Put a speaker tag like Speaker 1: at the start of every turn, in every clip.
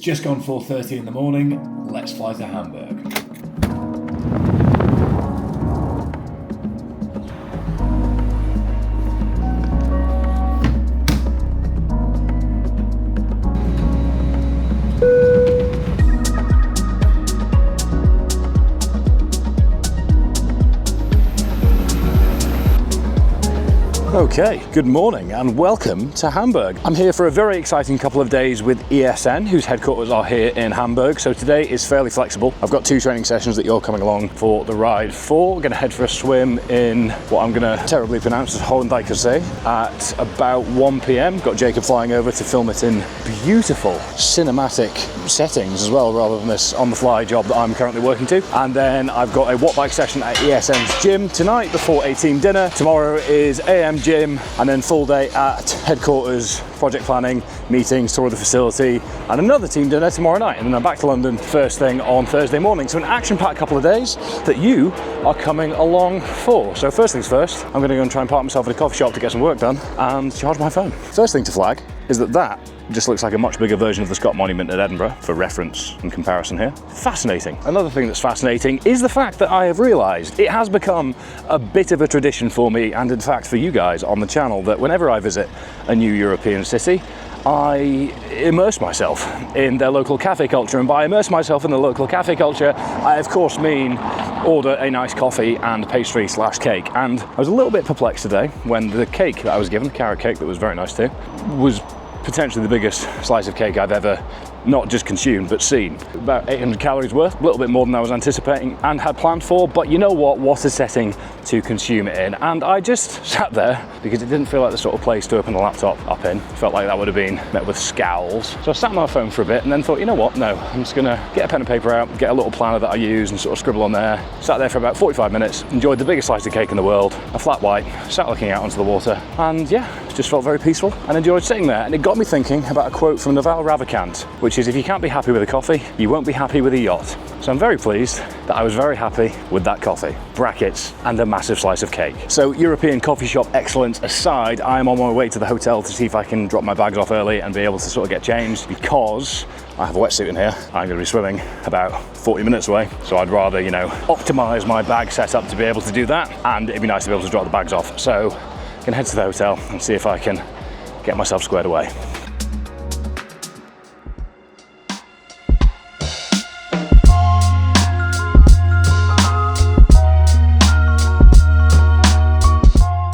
Speaker 1: just gone 4:30 in the morning. Let's fly to Hamburg.
Speaker 2: Okay, good morning and welcome to Hamburg. I'm here for a very exciting couple of days with ESN, whose headquarters are here in Hamburg. So today is fairly flexible. I've got 2 training sessions that you're coming along for the ride for. We're going to head for a swim in what I'm going to terribly pronounce as Holendijker Zee at about 1 p.m. Got Jacob flying over to film it in beautiful cinematic settings as well, rather than this on-the-fly job that I'm currently working to. And then I've got a watt bike session at ESN's gym tonight before a team dinner. Tomorrow is AM gym, and then full day at headquarters, project planning, meetings, tour of the facility, and another team dinner tomorrow night. And then I'm back to London first thing on Thursday morning. So an action-packed couple of days that you are coming along for. So first things first, I'm going to go and try and park myself at a coffee shop to get some work done and charge my phone. First thing to flag is that just looks like a much bigger version of the Scott Monument at Edinburgh, for reference and comparison here. Fascinating. Another thing that's fascinating is the fact that I have realised it has become a bit of a tradition for me, and in fact for you guys on the channel, that whenever I visit a new European city, I immerse myself in their local cafe culture. And by immerse myself in the local cafe culture, I of course mean order a nice coffee and pastry / cake. And I was a little bit perplexed today when the cake that I was given, the carrot cake that was very nice too, was potentially the biggest slice of cake I've ever not just consumed but seen. About 800 calories worth, a little bit more than I was anticipating and had planned for, but you know what a setting to consume it in. And I just sat there because it didn't feel like the sort of place to open the laptop up in. Felt like that would have been met with scowls. So I sat on my phone for a bit and then thought, you know what, no, I'm just gonna get a pen and paper out, get a little planner that I use and sort of scribble on there. Sat there for about 45 minutes, enjoyed the biggest slice of cake in the world, a flat white, sat looking out onto the water, and yeah, just felt very peaceful and enjoyed sitting there. And it got me thinking about a quote from Naval Ravikant, which is, if you can't be happy with a coffee, you won't be happy with a yacht. So I'm very pleased that I was very happy with that coffee, brackets, and a massive slice of cake. So European coffee shop excellence aside, I'm on my way to the hotel to see if I can drop my bags off early and be able to sort of get changed, because I have a wetsuit in here. I'm going to be swimming about 40 minutes away, so I'd rather, you know, optimize my bag setup to be able to do that, and it'd be nice to be able to drop the bags off. So I'm gonna head to the hotel and see if I can get myself squared away.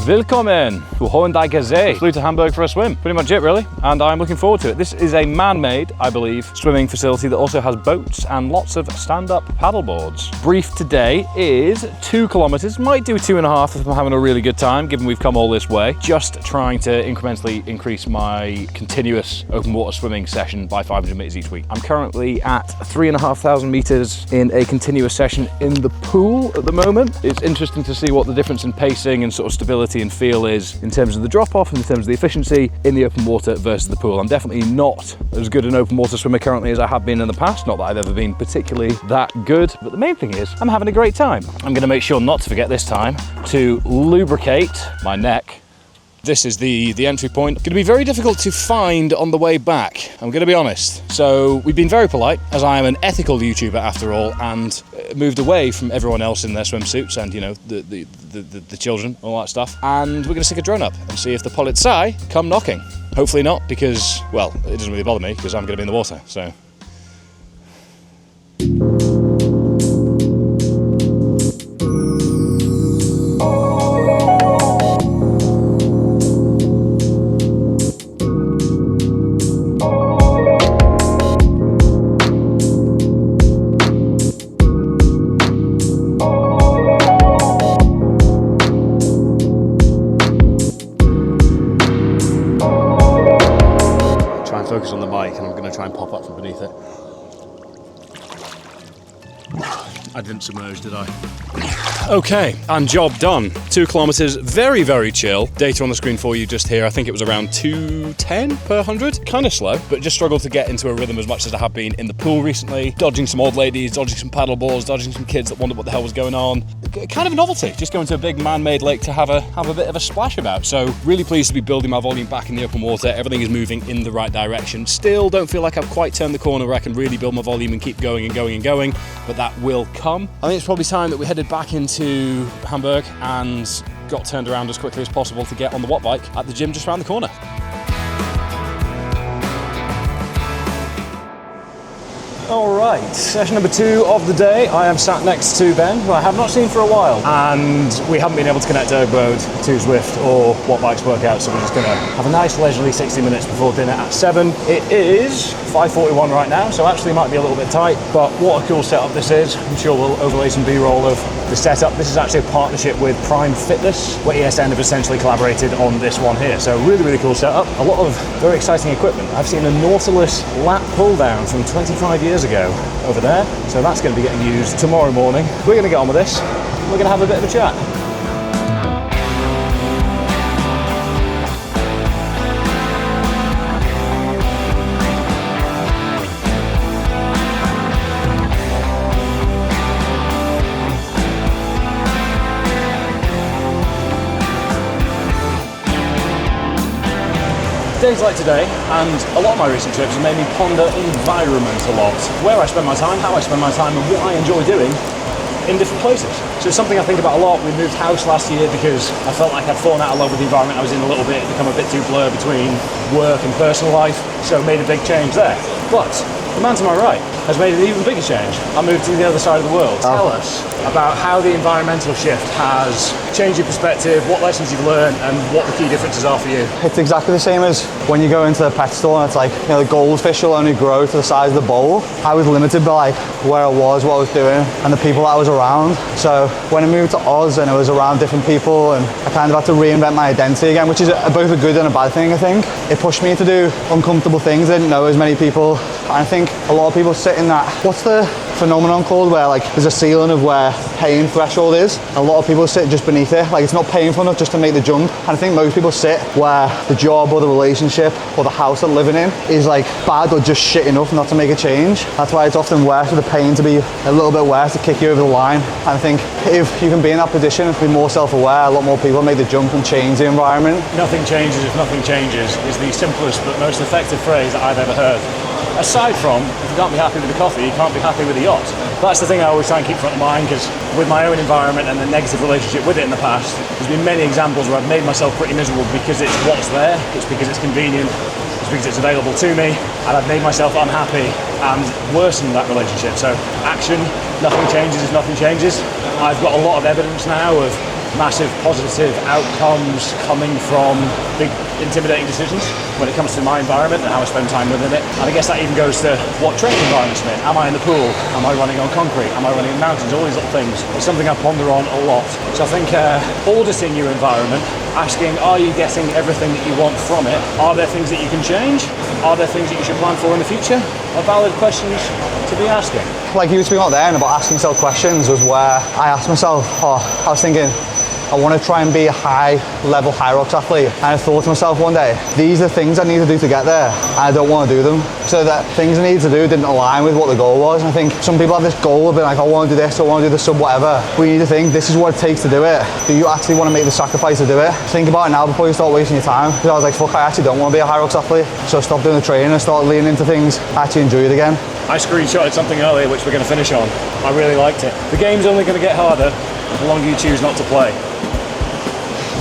Speaker 2: Willkommen to Holendijker Zee. Flew to Hamburg for a swim. Pretty much it, really, and I'm looking forward to it. This is a man-made, I believe, swimming facility that also has boats and lots of stand-up paddle boards. Brief today is 2 kilometers. Might do 2.5 if I'm having a really good time, given we've come all this way. Just trying to incrementally increase my continuous open water swimming session by 500 meters each week. I'm currently at 3,500 meters in a continuous session in the pool at the moment. It's interesting to see what the difference in pacing and sort of stability and feel is in terms of the drop-off and in terms of the efficiency in the open water versus the pool. I'm definitely not as good an open water swimmer currently as I have been in the past. Not that I've ever been particularly that good, but the main thing is I'm having a great time. I'm going to make sure not to forget this time to lubricate my neck. This is the entry point. Going to be very difficult to find on the way back, I'm going to be honest. So we've been very polite, as I am an ethical YouTuber after all, and moved away from everyone else in their swimsuits and, you know, the children, all that stuff. And we're going to stick a drone up and see if the Polizei come knocking. Hopefully not, because, well, it doesn't really bother me because I'm going to be in the water, so. Focus on the bike, and I'm going to try and pop up from beneath it. I didn't submerge, did I? Okay, and job done. 2 kilometers, very, very chill. Data on the screen for you just here. I think it was around 210 per 100. Kind of slow, but just struggled to get into a rhythm as much as I have been in the pool recently. Dodging some old ladies, dodging some paddle balls, dodging some kids that wondered what the hell was going on. Kind of a novelty, just going to a big man-made lake to have a bit of a splash about. So really pleased to be building my volume back in the open water. Everything is moving in the right direction. Still don't feel like I've quite turned the corner where I can really build my volume and keep going and going and going, but that will come. I think it's probably time that we headed back into Hamburg and got turned around as quickly as possible to get on the watt bike at the gym just around the corner. Alright, session number 2 of the day. I am sat next to Ben, who I have not seen for a while, and we haven't been able to connect Ergboard to Zwift or Watt Bikes workout, so we're just going to have a nice leisurely 60 minutes before dinner at 7. It is 5:41 right now, so actually might be a little bit tight, but what a cool setup this is. I'm sure we'll overlay some B-roll of the setup. This is actually a partnership with Prime Fitness, where ESN have essentially collaborated on this one here. So really, really cool setup. A lot of very exciting equipment. I've seen a Nautilus lap pull down from 25 years ago over there, so that's going to be getting used tomorrow morning. We're going to get on with this. We're going to have a bit of a chat. Days like today, and a lot of my recent trips have made me ponder environment a lot. Where I spend my time, how I spend my time, and what I enjoy doing in different places. So it's something I think about a lot. We moved house last year because I felt like I'd fallen out of love with the environment I was in a little bit, become a bit too blurred between work and personal life, so made a big change there. But the man to my right has made an even bigger change. I moved to the other side of the world. Tell us about how the environmental shift has changed your perspective, what lessons you've learned, and what the key differences are for you.
Speaker 3: It's exactly the same as when you go into the pet store and it's like, the goldfish will only grow to the size of the bowl. I was limited by where I was, what I was doing, and the people that I was around. So when I moved to Oz and I was around different people, and I kind of had to reinvent my identity again, which is both a good and a bad thing, I think. It pushed me to do uncomfortable things. I didn't know as many people. I think a lot of people sit in that, what's the phenomenon called, where like there's a ceiling of where pain threshold is. A lot of people sit just beneath it, like it's not painful enough just to make the jump. And I think most people sit where the job or the relationship or the house they're living in is like bad or just shit enough not to make a change. That's why it's often worse for the pain to be a little bit worse to kick you over the line. And I think if you can be in that position and be more self-aware, a lot more people make the jump and change the environment.
Speaker 2: Nothing changes if nothing changes is the simplest but most effective phrase that I've ever heard. Aside from, if you can't be happy with the coffee, you can't be happy with the yacht. That's the thing I always try and keep front of mind, because with my own environment and the negative relationship with it in the past, there's been many examples where I've made myself pretty miserable because it's what's there, it's because it's convenient, it's because it's available to me, and I've made myself unhappy and worsened that relationship. So action, nothing changes if nothing changes. I've got a lot of evidence now of massive positive outcomes coming from big intimidating decisions when it comes to my environment and how I spend time within it. And I guess that even goes to what training environments I'm in. Am I in the pool? Am I running on concrete? Am I running in mountains? All these little things. It's something I ponder on a lot. So I think auditing your environment, asking, are you getting everything that you want from it? Are there things that you can change? Are there things that you should plan for in the future? Are valid questions to be asking.
Speaker 3: Like you were speaking about then about asking yourself questions, was where I asked myself, I was thinking, I want to try and be a high-level Hyrox athlete. And I thought to myself one day, these are things I need to do to get there, and I don't want to do them. So that things I needed to do didn't align with what the goal was. And I think some people have this goal of being like, I want to do this, I want to do the sub whatever. We need to think, this is what it takes to do it. Do you actually want to make the sacrifice to do it? Think about it now before you start wasting your time. Because I was like, fuck, I actually don't want to be a Hyrox athlete. So I stopped doing the training and started leaning into things, I actually enjoy it again.
Speaker 2: I screenshotted something earlier which we're going to finish on. I really liked it. The game's only going to get harder the longer you choose not to play.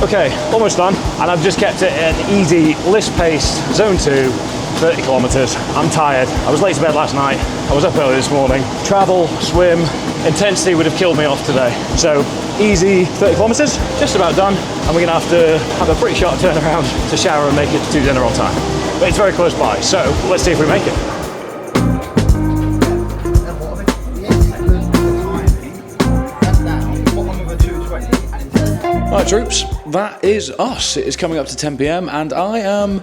Speaker 2: Okay, almost done, and I've just kept it an easy list pace, zone 2, 30 kilometers. I'm tired. I was late to bed last night. I was up early this morning. Travel, swim, intensity would have killed me off today. So easy 30 kilometers, just about done, and we're gonna have to have a pretty short turnaround to shower and make it to dinner on time. But it's very close by, so let's see if we make it. Alright troops, that is us. It is coming up to 10 PM and I am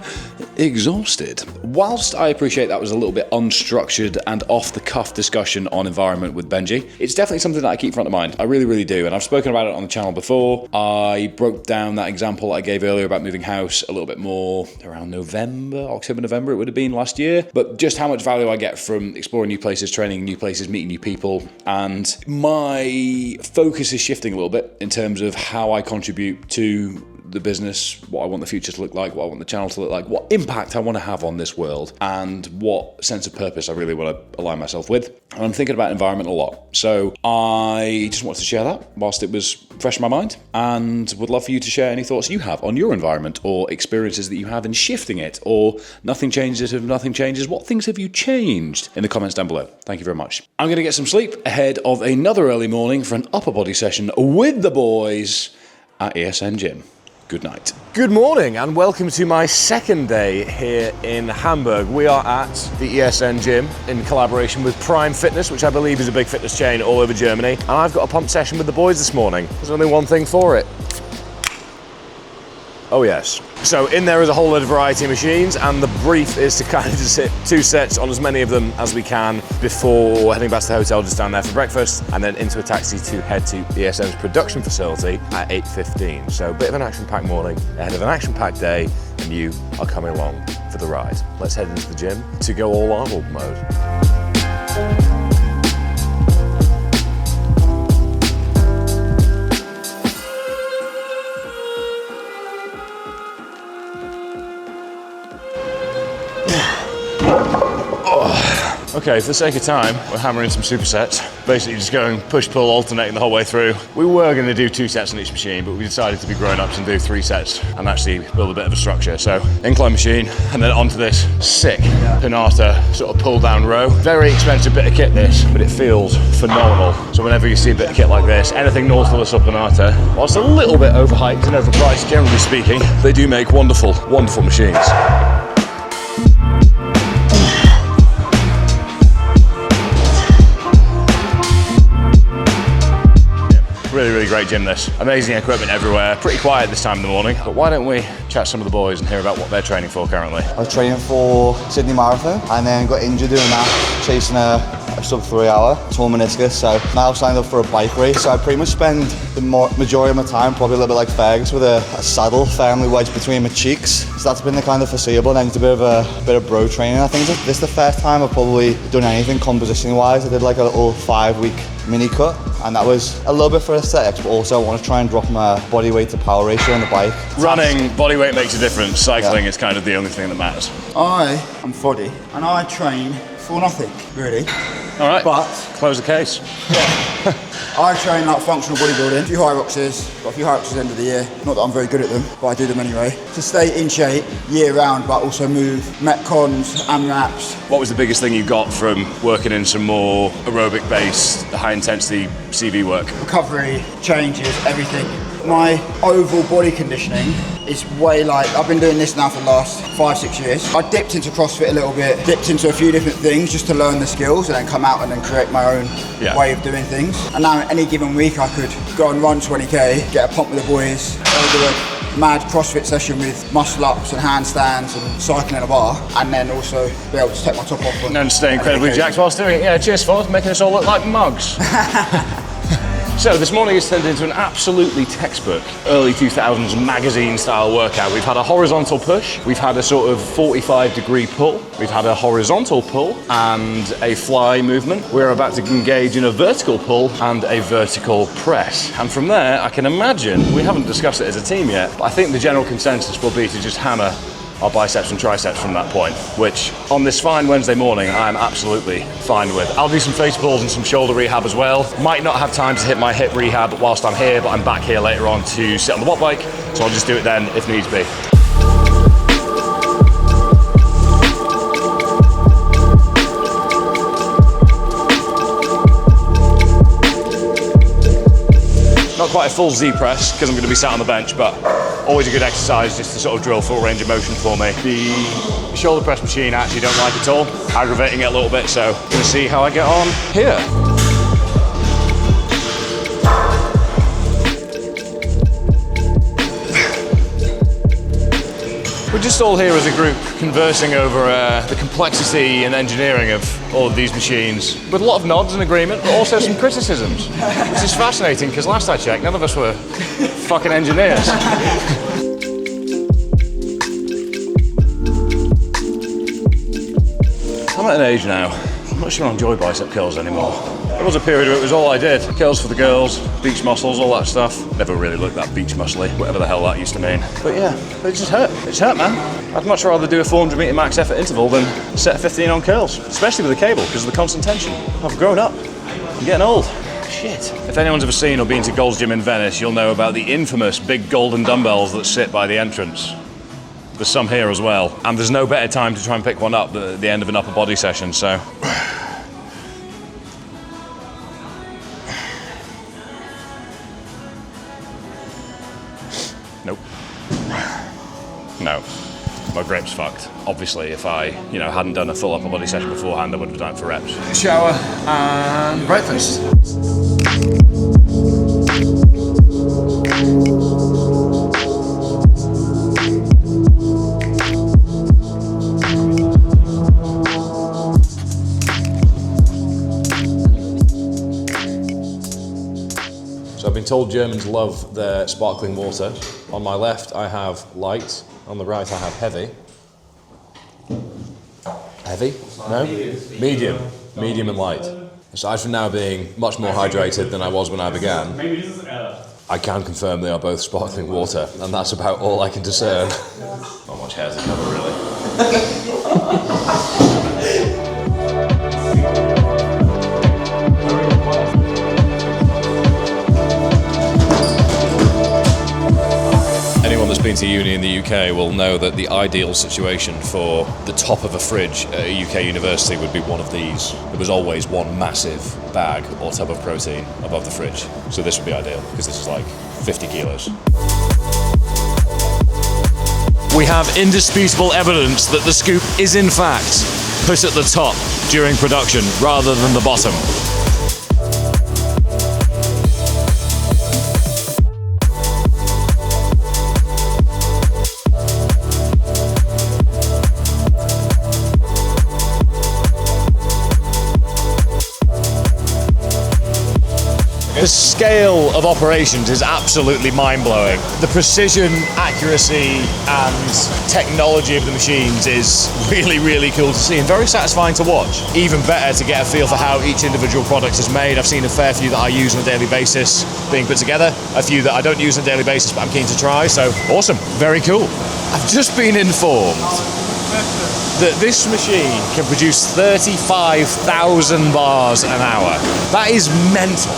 Speaker 2: exhausted. Whilst I appreciate that was a little bit unstructured and off-the-cuff discussion on environment with Benji, it's definitely something that I keep front of mind. I really, really do. And I've spoken about it on the channel before. I broke down that example I gave earlier about moving house a little bit more around October, November it would have been last year. But just how much value I get from exploring new places, training new places, meeting new people. And my focus is shifting a little bit in terms of how I contribute to the business, what I want the future to look like, what I want the channel to look like, what impact I want to have on this world, and what sense of purpose I really want to align myself with. And I'm thinking about environment a lot. So I just wanted to share that whilst it was fresh in my mind, and would love for you to share any thoughts you have on your environment or experiences that you have in shifting it, or nothing changes if nothing changes. What things have you changed? In the comments down below. Thank you very much. I'm going to get some sleep ahead of another early morning for an upper body session with the boys at ESN Gym. Good night. Good morning and welcome to my second day here in Hamburg. We are at the ESN Gym in collaboration with Prime Fitness, which I believe is a big fitness chain all over Germany. And I've got a pump session with the boys this morning. There's only one thing for it. Oh yes. So in there is a whole load of variety of machines, and the brief is to kind of just hit 2 sets on as many of them as we can before heading back to the hotel just down there for breakfast, and then into a taxi to head to ESN's production facility at 8:15. So a bit of an action-packed morning ahead of an action-packed day, and you are coming along for the ride. Let's head into the gym to go all Arnold mode. Okay, for the sake of time, we're hammering some supersets. Basically just going push-pull, alternating the whole way through. We were going to do 2 sets on each machine, but we decided to be grown-ups and do 3 sets and actually build a bit of a structure. So, incline machine, and then onto this sick Pinata sort of pull-down row. Very expensive bit of kit this, but it feels phenomenal. So whenever you see a bit of kit like this, anything north of the Pinata, whilst a little bit overhyped and overpriced, generally speaking, they do make wonderful, wonderful machines. Really, really great gym this. Amazing equipment everywhere. Pretty quiet this time in the morning. But why don't we chat some of the boys and hear about what they're training for currently.
Speaker 3: I was training for Sydney Marathon and then got injured doing that, chasing a sub 3 hour, torn meniscus. So now I've signed up for a bike race. So I pretty much spend the majority of my time, probably a little bit like Fergus, with a saddle firmly wedged between my cheeks. So that's been the kind of foreseeable. And then it's a bit of bro training. I think this is the first time I've probably done anything composition wise. I did like a little 5-week mini cut, and that was a little bit for aesthetics, but also I want to try and drop my body weight to power ratio on the bike.
Speaker 2: Running, body weight makes a difference. Cycling is kind of the only thing that matters.
Speaker 4: I am Foddy, and I train for nothing, really.
Speaker 2: All right,
Speaker 4: but
Speaker 2: close the case.
Speaker 4: Yeah, I train like functional bodybuilding, a few high roxes, got a few high roxes at the end of the year. Not that I'm very good at them, but I do them anyway. To stay in shape year round, but also move metcons and reps.
Speaker 2: What was the biggest thing you got from working in some more aerobic-based, high-intensity CV work?
Speaker 4: Recovery, changes, everything. My overall body conditioning is way like, I've been doing this now for the last 5-6 years. I dipped into CrossFit a little bit, dipped into a few different things just to learn the skills and then come out and then create my own way of doing things. And now any given week I could go and run 20k, get a pump with the boys, I'll do a mad CrossFit session with muscle ups and handstands and cycling a bar, and then also be able to take my top off.
Speaker 2: And stay incredibly jacked whilst doing it. Yeah, cheers for making us all look like mugs. So this morning has turned into an absolutely textbook early 2000s magazine style workout. We've had a horizontal push, we've had a sort of 45-degree pull, we've had a horizontal pull and a fly movement. We're about to engage in a vertical pull and a vertical press. And from there, I can imagine, we haven't discussed it as a team yet, but I think the general consensus will be to just hammer our biceps and triceps from that point, which on this fine Wednesday morning, I'm absolutely fine with. I'll do some face pulls and some shoulder rehab as well. Might not have time to hit my hip rehab whilst I'm here, but I'm back here later on to sit on the watt bike, so I'll just do it then if needs be. Not quite a full Z press because I'm going to be sat on the bench, but always a good exercise just to sort of drill full range of motion for me. The shoulder press machine I actually don't like at all, aggravating it a little bit, so I'm going to see how I get on here. We're just just all here as a group conversing over the complexity and engineering of all of these machines, with a lot of nods and agreement, but also some criticisms, which is fascinating because last I checked, none of us were fucking engineers. I'm at an age now, I'm not sure I enjoy bicep curls anymore. There was a period where it was all I did. Curls for the girls, beach muscles, all that stuff. Never really looked that beach muscly, whatever the hell that used to mean. But yeah, it just hurt. It just hurt, man. I'd much rather do a 400 metre max effort interval than set 15 on curls, especially with the cable because of the constant tension. I've grown up. I'm getting old. Shit. If anyone's ever seen or been to Gold's Gym in Venice, you'll know about the infamous big golden dumbbells that sit by the entrance. There's some here as well. And there's no better time to try and pick one up than at the end of an upper body session, so. Nope. No. My grip's fucked. Obviously, if I, hadn't done a full upper body session beforehand, I would have done it for reps.
Speaker 1: Shower and breakfast.
Speaker 2: So I've been told Germans love their sparkling water. On my left, I have light. On the right, I have heavy. Heavy? No? Medium. Medium and light. Aside from now being much more hydrated than I was when I began, I can confirm they are both sparkling water, and that's about all I can discern. Not much hair to cover, really. Anyone that's been to uni in the UK will know that the ideal situation for the top of a fridge at a UK university would be one of these. There was always one massive bag or tub of protein above the fridge. So this would be ideal, because this is like 50 kilos. We have indisputable evidence that the scoop is in fact put at the top during production rather than the bottom. The scale of operations is absolutely mind-blowing. The precision, accuracy, and technology of the machines is really, really cool to see and very satisfying to watch. Even better to get a feel for how each individual product is made. I've seen a fair few that I use on a daily basis being put together, a few that I don't use on a daily basis but I'm keen to try, so awesome, very cool. I've just been informed that this machine can produce 35,000 bars an hour. That is mental.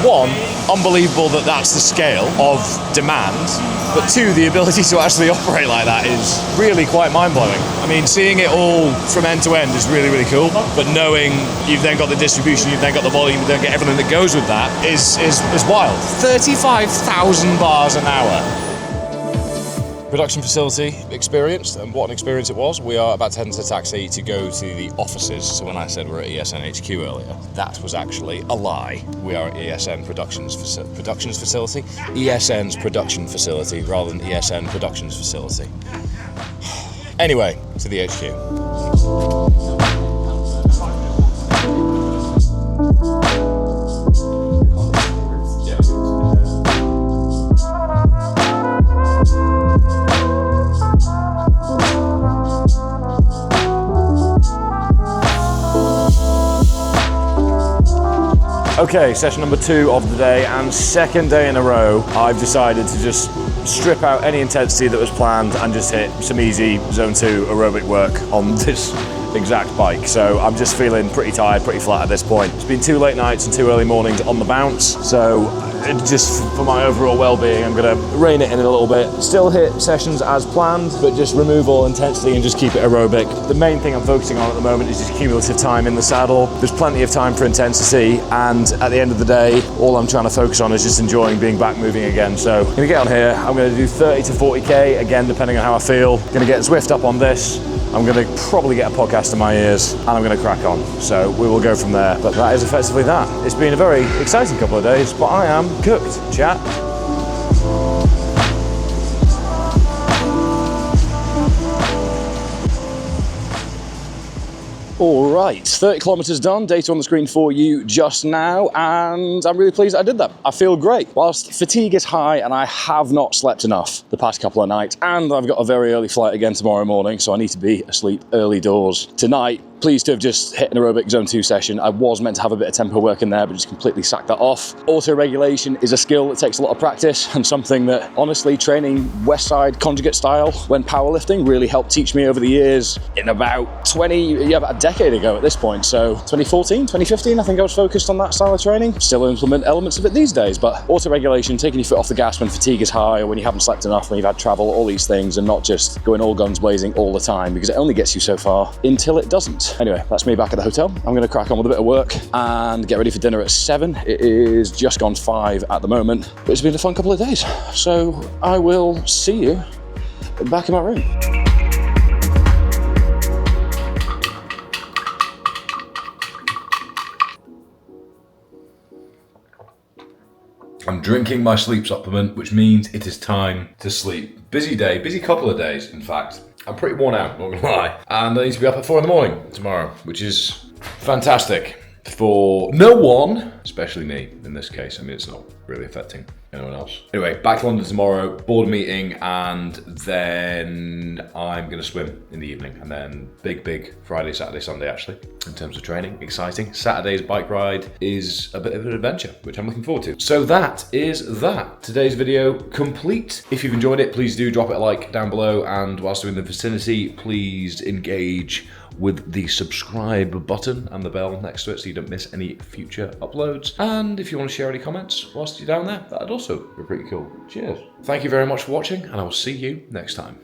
Speaker 2: One, unbelievable that that's the scale of demand, but two, the ability to actually operate like that is really quite mind-blowing. I mean, seeing it all from end to end is really, really cool, but knowing you've then got the distribution, you've then got the volume, you then get everything that goes with that is wild. 35,000 bars an hour. Production facility experience, and what an experience it was. We are about to head into a taxi to go to the offices. So when I said we're at ESN HQ earlier, that was actually a lie. We are at ESN Productions Facility. ESN's production facility rather than ESN Productions Facility. Anyway, to the HQ. Okay, session number 2 of the day, and second day in a row, I've decided to just strip out any intensity that was planned and just hit some easy zone 2 aerobic work on this exact bike. So I'm just feeling pretty tired, pretty flat at this point. It's been 2 late nights and 2 early mornings on the bounce, so just for my overall well-being, I'm gonna rein it in a little bit. Still hit sessions as planned, but just remove all intensity and just keep it aerobic. The main thing I'm focusing on at the moment is just cumulative time in the saddle. There's plenty of time for intensity, and at the end of the day, all I'm trying to focus on is just enjoying being back moving again. So I'm gonna get on here, I'm gonna do 30 to 40K, again, depending on how I feel. Gonna get Zwift up on this. I'm gonna probably get a podcast in my ears, and I'm gonna crack on. So we will go from there, but that is effectively that. It's been a very exciting couple of days, but I am cooked, chat. All right, 30 kilometers done, data on the screen for you just now, and I'm really pleased that I did that. I feel great. Whilst fatigue is high and I have not slept enough the past couple of nights, and I've got a very early flight again tomorrow morning, so I need to be asleep early doors tonight. Pleased to have just hit an aerobic zone 2 session. I was meant to have a bit of tempo work in there, but just completely sacked that off. Auto-regulation is a skill that takes a lot of practice, and something that, honestly, training West Side conjugate style when powerlifting really helped teach me over the years in about about a decade ago at this point. So 2014, 2015, I think I was focused on that style of training. Still implement elements of it these days, but auto-regulation, taking your foot off the gas when fatigue is high or when you haven't slept enough, when you've had travel, all these things, and not just going all guns blazing all the time, because it only gets you so far until it doesn't. Anyway, that's me back at the hotel. I'm going to crack on with a bit of work and get ready for dinner at 7. It is just gone 5 at the moment, but it's been a fun couple of days. So I will see you back in my room.
Speaker 1: I'm drinking my sleep supplement, which means it is time to sleep. Busy day, busy couple of days, in fact. I'm pretty worn out, not gonna lie. And I need to be up at 4 in the morning tomorrow, which is fantastic for no one, especially me in this case. I mean, it's not really affecting anyone else. Anyway, back to London tomorrow, board meeting, and then I'm gonna swim in the evening. And then big Friday, Saturday, Sunday actually, in terms of training. Exciting. Saturday's bike ride is a bit of an adventure, which I'm looking forward to. So that is that. Today's video complete. If you've enjoyed it, please do drop it a like down below. And whilst you're in the vicinity, please engage with the subscribe button and the bell next to it so you don't miss any future uploads. And if you want to share any comments whilst you're down there, that'd also be pretty cool. Cheers. Thank you very much for watching, and I will see you next time.